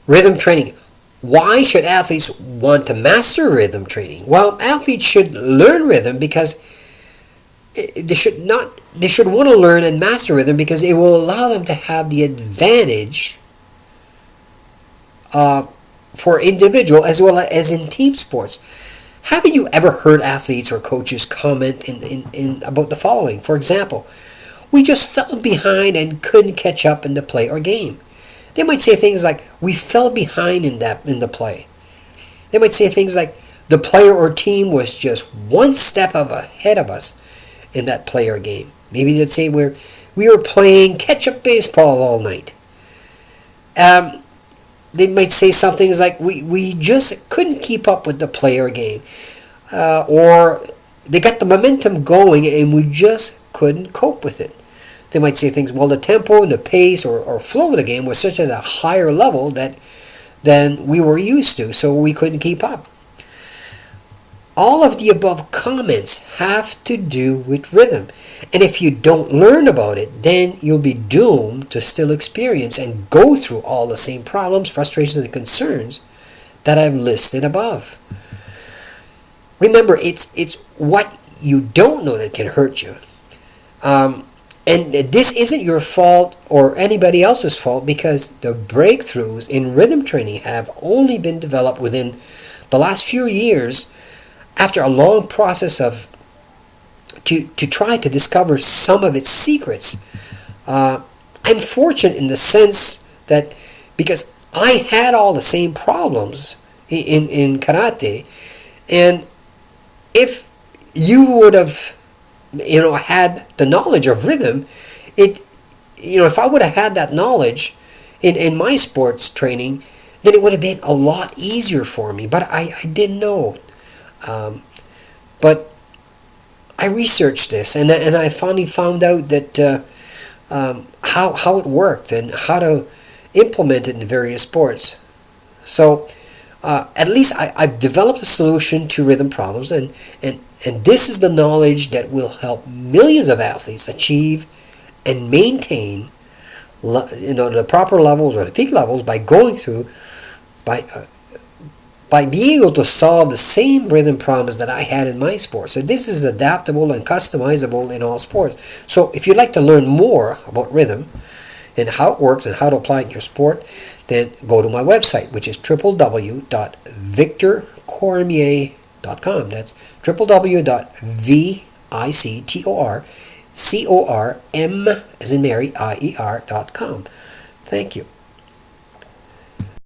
Rhythm training. Why should athletes want to master rhythm training? Well, athletes should learn rhythm because they should want to learn and master rhythm because it will allow them to have the advantage for individual as well as in team sports. Haven't you ever heard athletes or coaches comment in about the following? For example, we just fell behind and couldn't catch up in the play or game. They might say things like, we fell behind in the play. They might say things like, the player or team was just one step ahead of us in that play or game. Maybe they'd say we were playing catch-up baseball all night. They might say something like, we just couldn't keep up with the play or game. Or they got the momentum going and we just couldn't cope with it. They might say things, well, the tempo and the pace or flow of the game was such at a higher level than we were used to, so we couldn't keep up. All of the above comments have to do with rhythm. And if you don't learn about it, then you'll be doomed to still experience and go through all the same problems, frustrations, and concerns that I've listed above. Remember, it's what you don't know that can hurt you. And this isn't your fault or anybody else's fault because the breakthroughs in rhythm training have only been developed within the last few years after a long process of to try to discover some of its secrets. I'm fortunate in the sense that because I had all the same problems in karate, and if you would have had the knowledge of rhythm, if I would have had that knowledge in my sports training, then it would have been a lot easier for me. But I didn't know. But I researched this, and I finally found out that how it worked and how to implement it in various sports. So at least I've developed a solution to rhythm problems, and this is the knowledge that will help millions of athletes achieve and maintain the proper levels or the peak levels by going through by being able to solve the same rhythm problems that I had in my sport. So this is adaptable and customizable in all sports. So if you'd like to learn more about rhythm and how it works and how to apply it in your sport, then go to my website, which is www.victorcormier.com. That's www.victorcorm as in Mary, IER.com. Thank you.